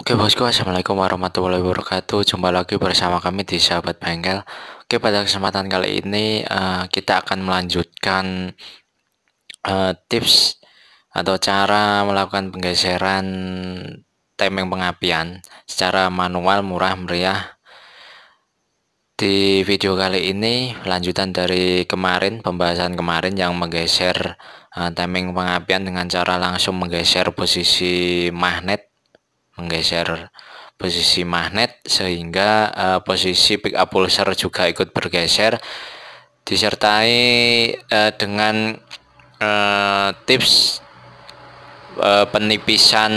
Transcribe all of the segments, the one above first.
Oke bosku, assalamualaikum warahmatullahi wabarakatuh. Jumpa lagi bersama kami di Sahabat Bengkel. Oke, pada kesempatan kali ini kita akan melanjutkan tips atau cara melakukan penggeseran temeng pengapian secara manual, murah, meriah. Di video kali ini lanjutan dari pembahasan kemarin yang menggeser temeng pengapian dengan cara langsung menggeser posisi magnet sehingga posisi pick up pulser juga ikut bergeser, disertai dengan tips penipisan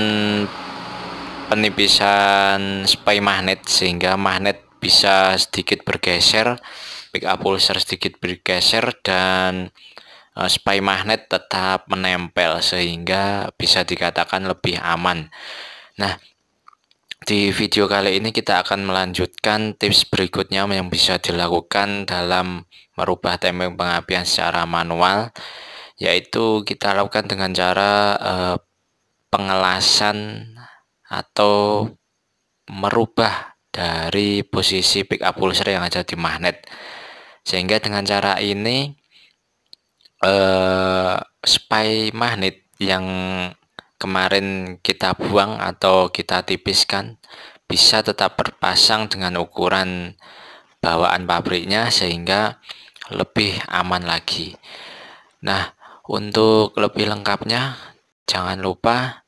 spray magnet sehingga magnet bisa sedikit bergeser, pick up pulser sedikit bergeser, dan spray magnet tetap menempel sehingga bisa dikatakan lebih aman. Nah, di video kali ini kita akan melanjutkan tips berikutnya yang bisa dilakukan dalam merubah temeng pengapian secara manual, yaitu kita lakukan dengan cara pengelasan atau merubah dari posisi pick up pulser yang ada di magnet, sehingga dengan cara ini spray magnet yang kemarin kita buang atau kita tipiskan bisa tetap berpasang dengan ukuran bawaan pabriknya sehingga lebih aman lagi. Nah, untuk lebih lengkapnya jangan lupa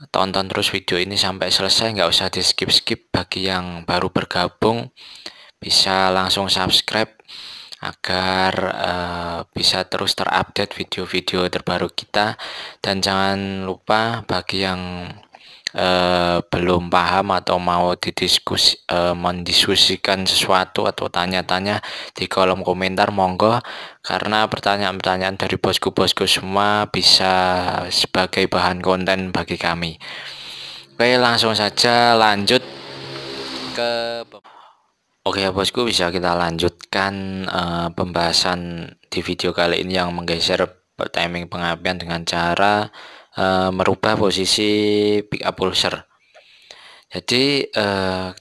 tonton terus video ini sampai selesai, nggak usah di skip-skip. Bagi yang baru bergabung bisa langsung subscribe agar bisa terus terupdate video-video terbaru kita. Dan jangan lupa bagi yang belum paham atau mau mendiskusikan sesuatu atau tanya-tanya di kolom komentar, monggo, karena pertanyaan-pertanyaan dari bosku-bosku semua bisa sebagai bahan konten bagi kami. Oke, langsung saja lanjut ke Oke ya bosku, bisa kita lanjutkan pembahasan di video kali ini yang menggeser timing pengapian dengan cara merubah posisi pick up pulser. Jadi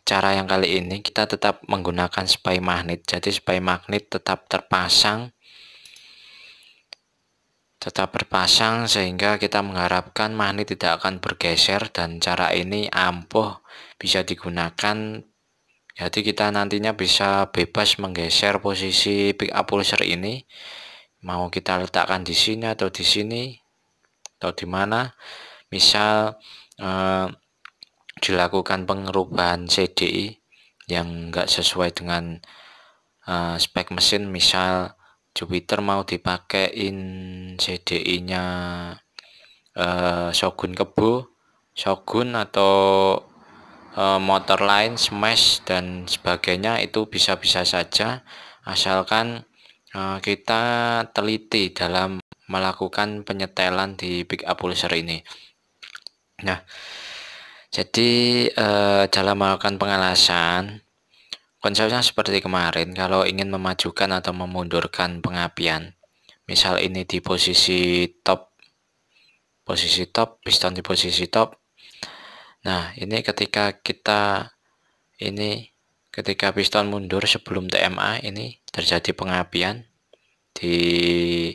cara yang kali ini kita tetap menggunakan spray magnet. Jadi spray magnet tetap berpasang sehingga kita mengharapkan magnet tidak akan bergeser, dan cara ini ampuh bisa digunakan. Jadi kita nantinya bisa bebas menggeser posisi pick up pulser ini, mau kita letakkan di sini atau di sini atau di mana. Misal dilakukan pengerubahan CDI yang enggak sesuai dengan spek mesin, misal Jupiter mau dipakein CDI-nya Shogun Kebo, Shogun, atau motor lain, Smash dan sebagainya, itu bisa-bisa saja asalkan kita teliti dalam melakukan penyetelan di pick up pulser ini. Nah, jadi dalam melakukan pengelasan konsepnya seperti kemarin. Kalau ingin memajukan atau memundurkan pengapian, misal ini di posisi top, piston di posisi top. Nah, ini ketika piston mundur sebelum TMA, ini terjadi pengapian di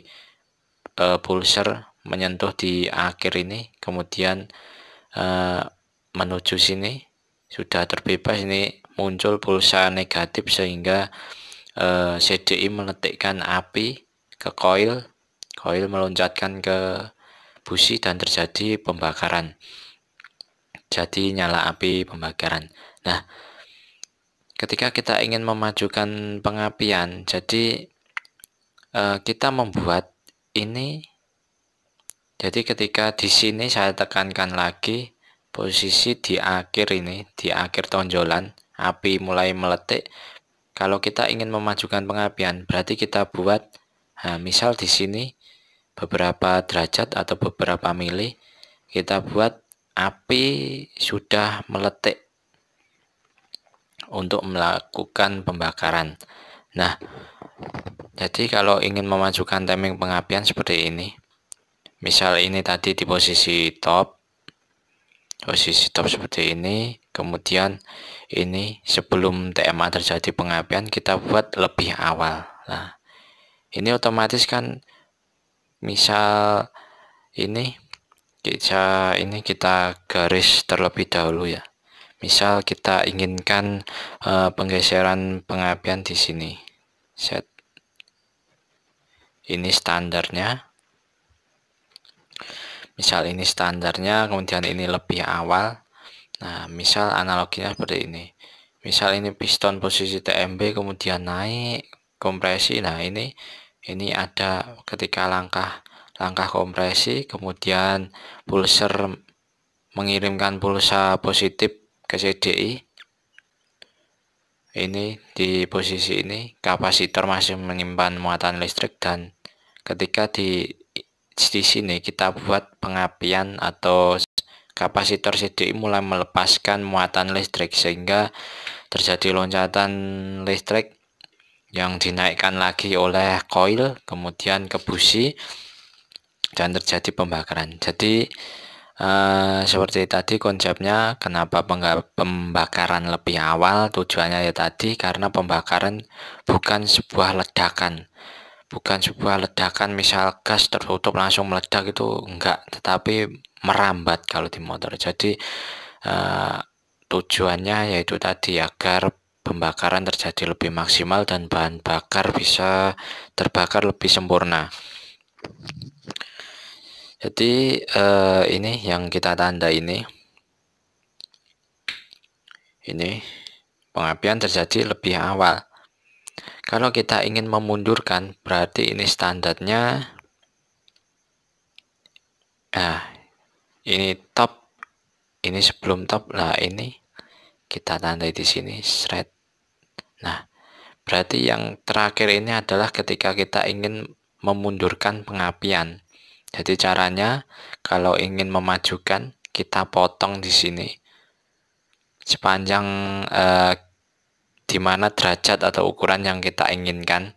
pulser menyentuh di akhir ini, kemudian menuju sini sudah terbebas, ini muncul pulsa negatif sehingga CDI meletikkan api ke koil meloncatkan ke busi dan terjadi pembakaran. Jadi nyala api pembakaran. Nah, ketika kita ingin memajukan pengapian, jadi kita membuat ini. Jadi ketika di sini saya tekankan lagi posisi di akhir ini, di akhir tonjolan, api mulai meletik. Kalau kita ingin memajukan pengapian, berarti kita buat, misal di sini beberapa derajat atau beberapa mili, kita buat api sudah meletik untuk melakukan pembakaran. Nah, jadi kalau ingin memajukan timing pengapian seperti ini, misal ini tadi di posisi top, posisi top seperti ini, kemudian ini sebelum TMA terjadi pengapian kita buat lebih awal. Nah, ini otomatis kan misal ini kita garis terlebih dahulu ya. Misal kita inginkan penggeseran pengapian di sini. Set. Ini standarnya. Misal ini standarnya, kemudian ini lebih awal. Nah, misal analoginya seperti ini. Misal ini piston posisi TMB kemudian naik kompresi. Nah, ini ada ketika langkah kompresi, kemudian pulser mengirimkan pulsa positif ke CDI. Ini di posisi ini kapasitor masih menyimpan muatan listrik, dan ketika di sini kita buat pengapian atau kapasitor CDI mulai melepaskan muatan listrik sehingga terjadi loncatan listrik yang dinaikkan lagi oleh koil kemudian ke busi dan terjadi pembakaran. Jadi seperti tadi konsepnya, kenapa pembakaran lebih awal, tujuannya ya tadi karena pembakaran bukan sebuah ledakan. Misal gas tertutup langsung meledak, itu enggak, tetapi merambat kalau di motor. Jadi tujuannya yaitu tadi agar pembakaran terjadi lebih maksimal dan bahan bakar bisa terbakar lebih sempurna. Jadi ini yang kita tanda ini pengapian terjadi lebih awal. Kalau kita ingin memundurkan, berarti ini standarnya. Nah, ini top, ini sebelum top. Nah, ini kita tandai di sini thread. Nah, berarti yang terakhir ini adalah ketika kita ingin memundurkan pengapian. Jadi caranya kalau ingin memajukan, kita potong di sini sepanjang di mana derajat atau ukuran yang kita inginkan.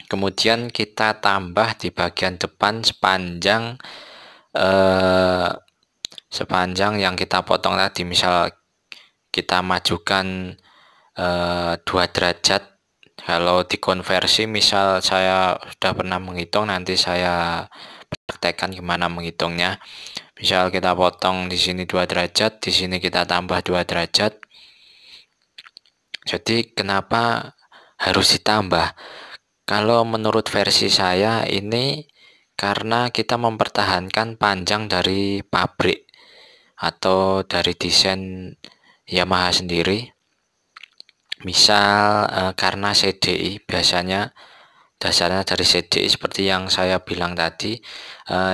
Kemudian kita tambah di bagian depan sepanjang yang kita potong tadi. Misal kita majukan 2 derajat. Kalau dikonversi, misal saya sudah pernah menghitung, nanti saya praktekkan gimana menghitungnya. Misal kita potong di sini 2 derajat, di sini kita tambah 2 derajat. Jadi kenapa harus ditambah? Kalau menurut versi saya ini karena kita mempertahankan panjang dari pabrik atau dari desain Yamaha sendiri. Misal karena CDI biasanya dasarnya dari CDI seperti yang saya bilang tadi,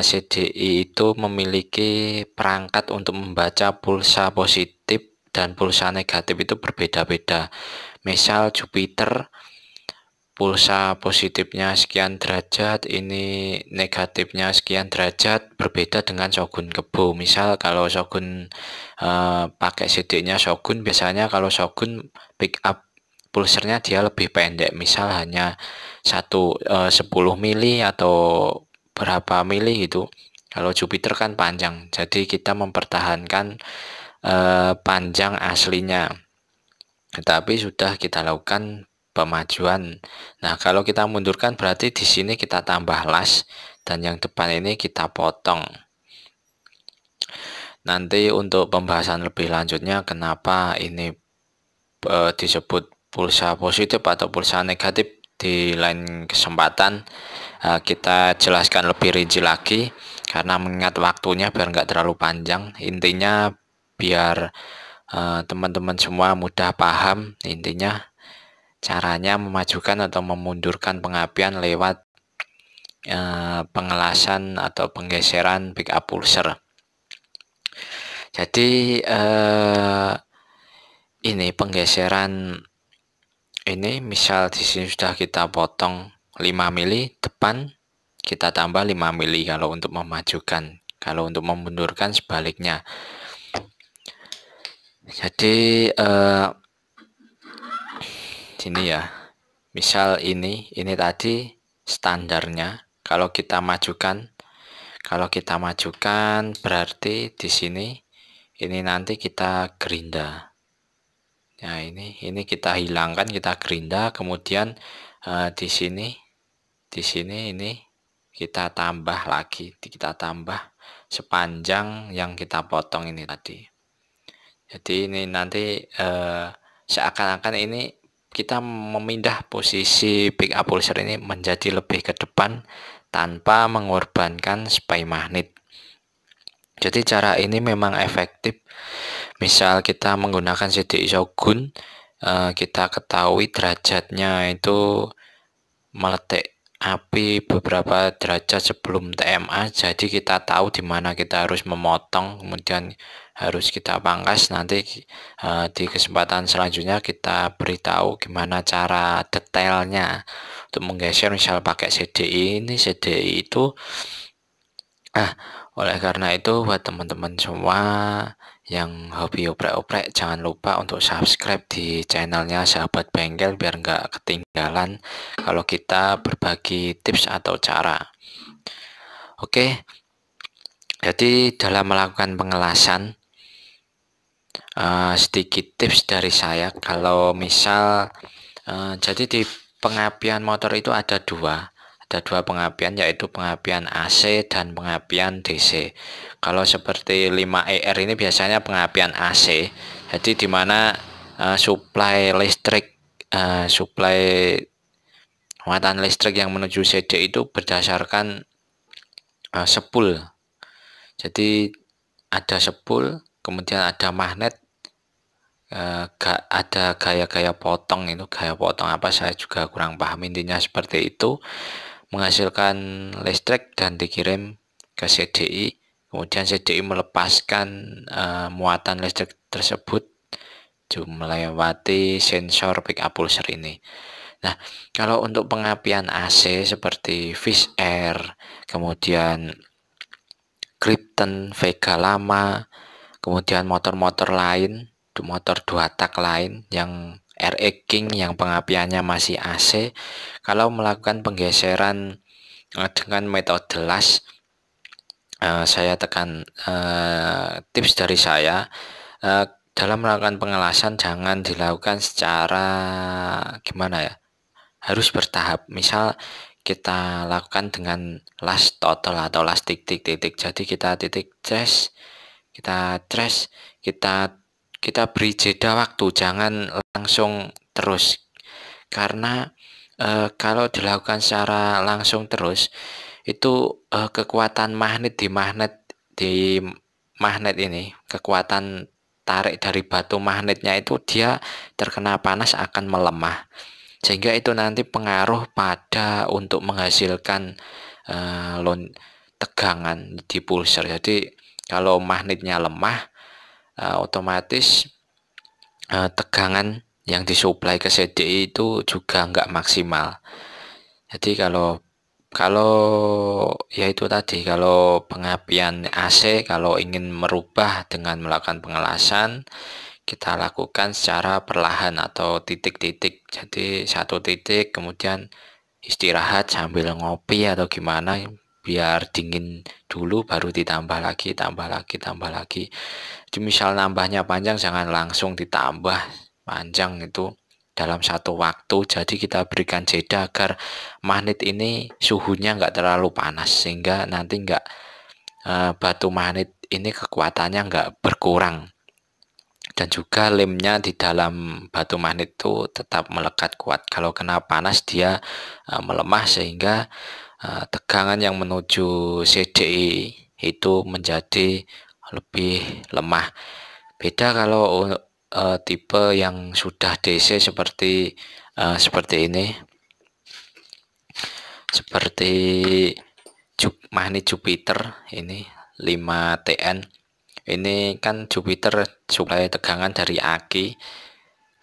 CDI itu memiliki perangkat untuk membaca pulsa positif dan pulsa negatif itu berbeda-beda. Misal Jupiter pulsa positifnya sekian derajat, ini negatifnya sekian derajat, berbeda dengan Shogun Kebo. Misal kalau Shogun pakai CD-nya Shogun, biasanya kalau Shogun pick up pulsernya dia lebih pendek, misal hanya 10 mili atau berapa mili gitu. Kalau Jupiter kan panjang, jadi kita mempertahankan panjang aslinya, tetapi sudah kita lakukan pemajuan. Nah, kalau kita mundurkan berarti di sini kita tambah las dan yang depan ini kita potong. Nanti untuk pembahasan lebih lanjutnya kenapa ini disebut pulsa positif atau pulsa negatif di lain kesempatan kita jelaskan lebih rinci lagi, karena mengingat waktunya biar nggak terlalu panjang. Intinya biar teman-teman semua mudah paham, intinya caranya memajukan atau memundurkan pengapian lewat pengelasan atau penggeseran pickup pulser. Jadi ini penggeseran ini, misal di sini sudah kita potong 5 mili depan, kita tambah 5 mili kalau untuk memajukan. Kalau untuk memundurkan sebaliknya. Jadi sini ya. Misal ini tadi standarnya. Kalau kita majukan berarti di sini ini nanti kita gerinda. Nah, ini kita hilangkan, kita gerinda, kemudian di sini ini kita tambah lagi, kita tambah sepanjang yang kita potong ini tadi. Jadi ini nanti seakan-akan ini kita memindah posisi pick up pulser ini menjadi lebih ke depan tanpa mengorbankan spray magnet. Jadi cara ini memang efektif. Misal kita menggunakan CDI Shogun, kita ketahui derajatnya itu meletik api beberapa derajat sebelum TMA, jadi kita tahu di mana kita harus memotong, kemudian harus kita pangkas. Nanti di kesempatan selanjutnya kita beritahu gimana cara detailnya untuk menggeser, misal pakai CDI. Ini CDI itu oleh karena itu buat teman-teman semua yang hobi oprek-oprek, jangan lupa untuk subscribe di channelnya Sahabat Bengkel biar nggak ketinggalan kalau kita berbagi tips atau cara. Oke, jadi dalam melakukan pengelasan, sedikit tips dari saya. Kalau misal jadi di pengapian motor itu ada dua pengapian, yaitu pengapian AC dan pengapian DC. Kalau seperti 5ER ini biasanya pengapian AC, jadi dimana suplai listrik, suplai muatan listrik yang menuju CD itu berdasarkan spool. Jadi ada spool, kemudian ada magnet, ada gaya-gaya potong. Itu gaya potong apa saya juga kurang paham, intinya seperti itu, menghasilkan listrik dan dikirim ke CDI, kemudian CDI melepaskan muatan listrik tersebut melewati sensor pick up pulser ini. Nah, kalau untuk pengapian AC seperti Fish Air, kemudian Krypton, Vega lama, kemudian motor-motor lain, motor 2 tak lain yang RE King yang pengapiannya masih AC, kalau melakukan penggeseran dengan metode las, saya tekan tips dari saya, dalam melakukan pengelasan jangan dilakukan secara gimana ya, harus bertahap. Misal kita lakukan dengan las total atau las titik. Jadi kita titik trash, kita beri jeda waktu, jangan langsung terus, karena kalau dilakukan secara langsung terus itu kekuatan magnet di magnet ini, kekuatan tarik dari batu magnetnya itu dia terkena panas akan melemah, sehingga itu nanti pengaruh pada untuk menghasilkan tegangan di pulser. Jadi kalau magnetnya lemah, otomatis tegangan yang disuplai ke CDI itu juga nggak maksimal. Jadi kalau ya itu tadi, kalau pengapian AC, kalau ingin merubah dengan melakukan pengelasan, kita lakukan secara perlahan atau titik-titik. Jadi satu titik, kemudian istirahat sambil ngopi atau gimana, biar dingin dulu baru ditambah lagi, tambah lagi. Jadi misal nambahnya panjang, jangan langsung ditambah panjang itu dalam satu waktu. Jadi kita berikan jeda agar magnet ini suhunya nggak terlalu panas, sehingga nanti nggak batu magnet ini kekuatannya nggak berkurang, dan juga lemnya di dalam batu magnet itu tetap melekat kuat. Kalau kena panas dia melemah, sehingga tegangan yang menuju CDI itu menjadi lebih lemah. Beda kalau tipe yang sudah DC seperti ini, seperti magnet Jupiter ini 5TN. Ini kan Jupiter suplai tegangan dari aki.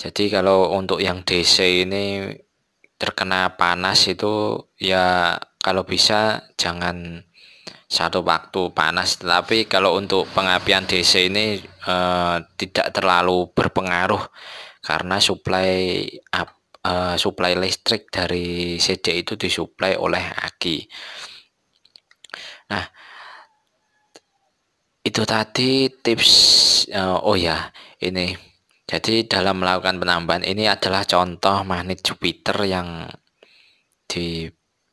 Jadi kalau untuk yang DC ini terkena panas itu ya kalau bisa jangan satu waktu panas, tetapi kalau untuk pengapian DC ini tidak terlalu berpengaruh karena suplai listrik dari CD itu disuplai oleh aki. Nah, Itu tadi tips. Oh ya, ini jadi dalam melakukan penambahan ini adalah contoh magnet Jupiter yang di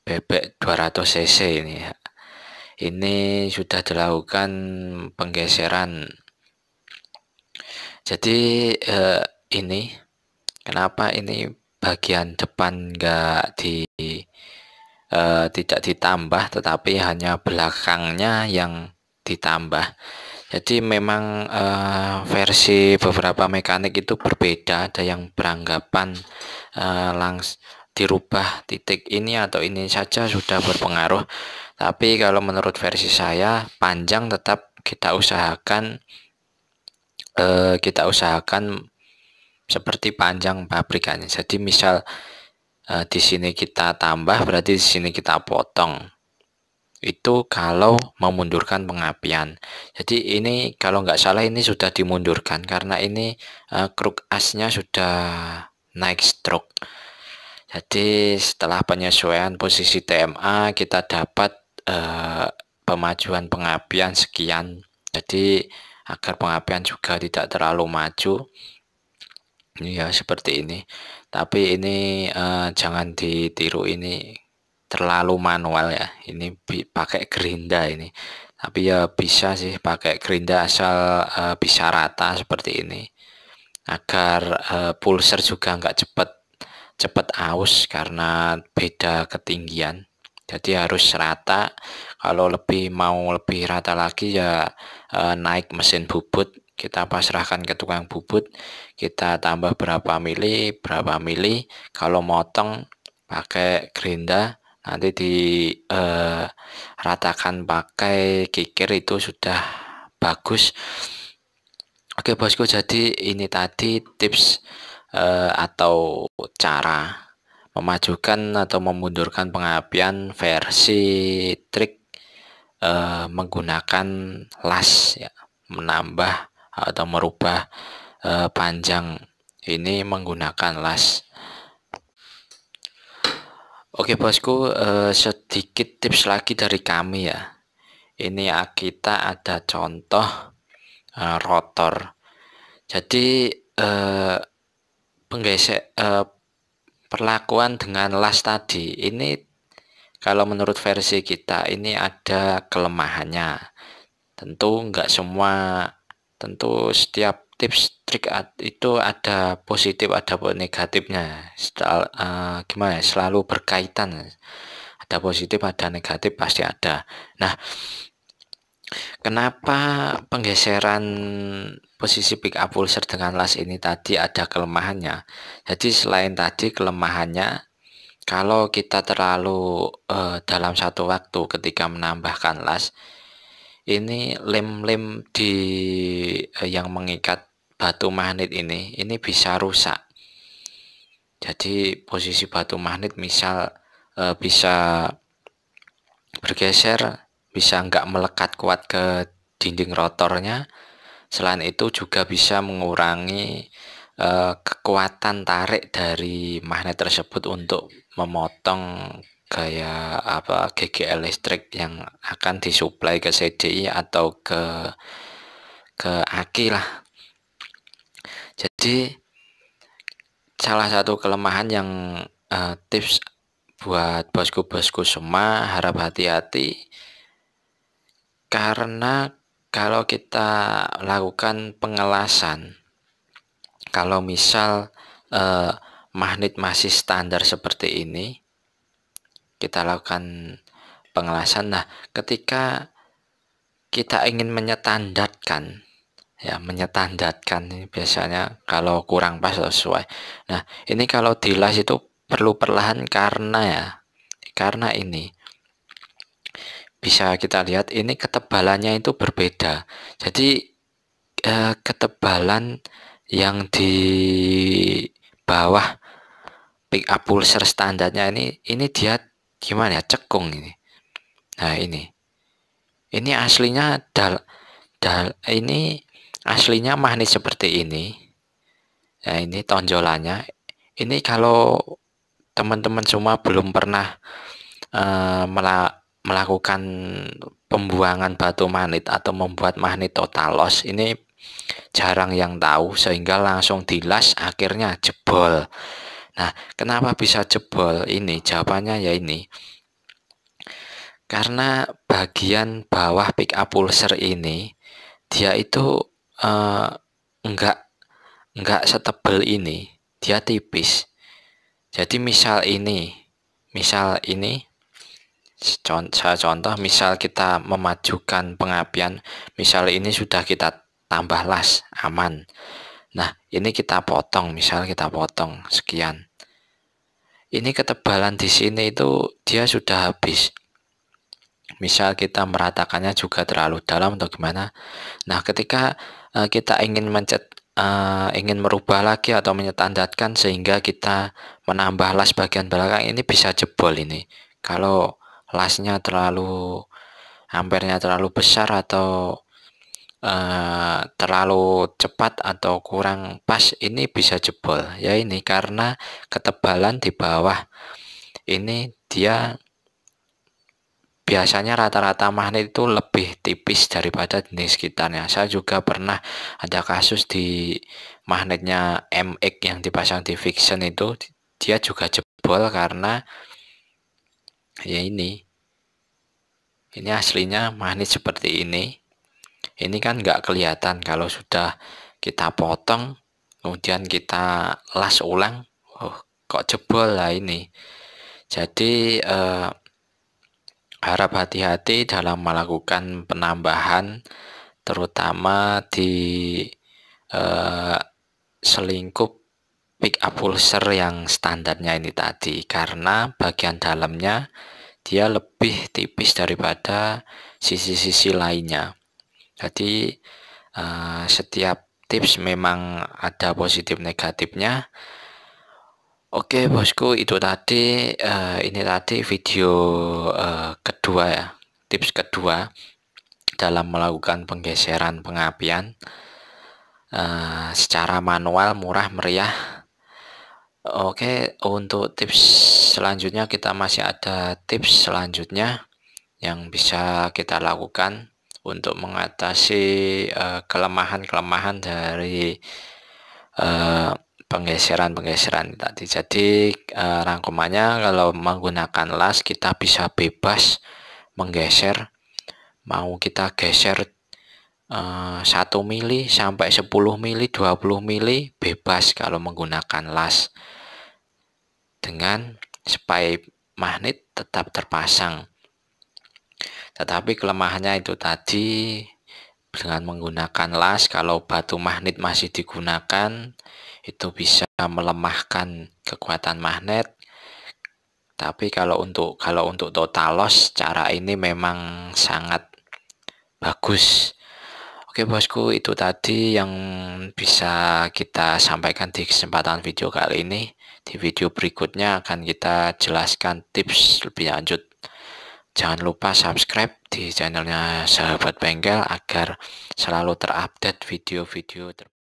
bebek 200 cc ini ya. Ini sudah dilakukan penggeseran. Jadi ini kenapa ini bagian depan tidak ditambah, tetapi hanya belakangnya yang ditambah. Jadi memang versi beberapa mekanik itu berbeda. Ada yang beranggapan langsung dirubah titik ini atau ini saja sudah berpengaruh. Tapi kalau menurut versi saya, panjang tetap kita usahakan seperti panjang pabrikannya. Jadi misal di sini kita tambah, berarti di sini kita potong. Itu kalau memundurkan pengapian. Jadi ini kalau nggak salah ini sudah dimundurkan karena ini kruk asnya sudah naik stroke. Jadi setelah penyesuaian posisi TMA kita dapat pemajuan pengapian sekian. Jadi agar pengapian juga tidak terlalu maju. Ya seperti ini. Tapi ini jangan ditiru, ini terlalu manual ya. Ini pakai gerinda ini. Tapi ya bisa sih pakai gerinda asal bisa rata seperti ini. Agar pulser juga nggak cepet aus karena beda ketinggian. Jadi harus rata. Kalau mau lebih rata lagi ya naik mesin bubut. Kita pasrahkan ke tukang bubut, kita tambah berapa mili. Kalau motong pakai gerinda, nanti diratakan pakai kikir, itu sudah bagus. Oke bosku, jadi ini tadi tips atau cara memajukan atau memundurkan pengapian versi trik menggunakan las ya, menambah atau merubah panjang ini menggunakan las. Oke bosku, sedikit tips lagi dari kami ya. Ini kita ada contoh rotor. Jadi perlakuan dengan las tadi ini kalau menurut versi kita ini ada kelemahannya. Tentu setiap tips trik itu ada positif ada negatifnya. Gimana ya, selalu berkaitan, ada positif ada negatif pasti ada. Nah, kenapa penggeseran posisi pick up pulser dengan las ini tadi ada kelemahannya? Jadi selain tadi kelemahannya, kalau kita terlalu dalam satu waktu ketika menambahkan las, ini lem-lem di yang mengikat batu magnet ini bisa rusak. Jadi posisi batu magnet misal bisa bergeser, bisa nggak melekat kuat ke dinding rotornya. Selain itu juga bisa mengurangi kekuatan tarik dari magnet tersebut untuk memotong gaya GGL listrik yang akan disuplai ke CDI atau ke aki lah. Jadi salah satu kelemahan yang tips buat bosku-bosku semua, harap hati-hati karena kalau kita lakukan pengelasan, kalau misal magnet masih standar seperti ini, kita lakukan pengelasan. Nah, ketika kita ingin menyetandarkan ini biasanya kalau kurang pas sesuai. Nah, ini kalau dilas itu perlu perlahan karena ini bisa kita lihat ini ketebalannya itu berbeda. Jadi ketebalan yang di bawah pick up pulser standarnya ini dia gimana ya, cekung ini. Nah, ini aslinya ini aslinya magnet seperti ini. Nah, ini tonjolannya. Ini kalau teman-teman semua belum pernah melakukan pembuangan batu magnet atau membuat magnet total loss ini jarang yang tahu, sehingga langsung dilas akhirnya jebol. Nah, kenapa bisa jebol ini? Jawabannya ya ini. Karena bagian bawah pick up pulser ini dia itu enggak setebal ini, dia tipis. Jadi misal ini saya contoh, misal kita memajukan pengapian, misal ini sudah kita tambah las, aman. Nah, ini kita potong, misal kita potong sekian. Ini ketebalan di sini itu dia sudah habis. Misal kita meratakannya juga terlalu dalam atau gimana. Nah, ketika kita ingin ingin merubah lagi atau menyetandatkan sehingga kita menambah las bagian belakang, ini bisa jebol ini. Kalau lasnya ampernya terlalu besar atau terlalu cepat atau kurang pas, ini bisa jebol ya. Ini karena ketebalan di bawah ini dia biasanya rata-rata magnet itu lebih tipis daripada jenis sekitarnya. Saya juga pernah ada kasus di magnetnya MX yang dipasang di Vixion itu, dia juga jebol karena ya ini aslinya magnet seperti ini kan nggak kelihatan. Kalau sudah kita potong kemudian kita las ulang, oh kok jebol lah ini. Jadi harap hati-hati dalam melakukan penambahan, terutama di selingkup pick up pulser yang standarnya ini tadi, karena bagian dalamnya dia lebih tipis daripada sisi-sisi lainnya. Jadi setiap tips memang ada positif negatifnya. Oke bosku, itu tadi ini tadi video kedua ya, tips kedua dalam melakukan penggeseran pengapian secara manual, murah meriah. Oke, untuk tips selanjutnya kita masih ada tips selanjutnya yang bisa kita lakukan untuk mengatasi kelemahan-kelemahan dari penggeseran tadi. Jadi rangkumannya, kalau menggunakan las kita bisa bebas menggeser, mau kita geser 1 mili sampai 10 mili, 20 mili bebas kalau menggunakan las, dengan spy magnet tetap terpasang. Tetapi kelemahannya itu tadi, dengan menggunakan las, kalau batu magnet masih digunakan itu bisa melemahkan kekuatan magnet. Tapi kalau untuk total loss, cara ini memang sangat bagus. Oke bosku, itu tadi yang bisa kita sampaikan di kesempatan video kali ini. Di video berikutnya akan kita jelaskan tips lebih lanjut. Jangan lupa subscribe di channelnya Sahabat Bengkel agar selalu terupdate video-video terbaru.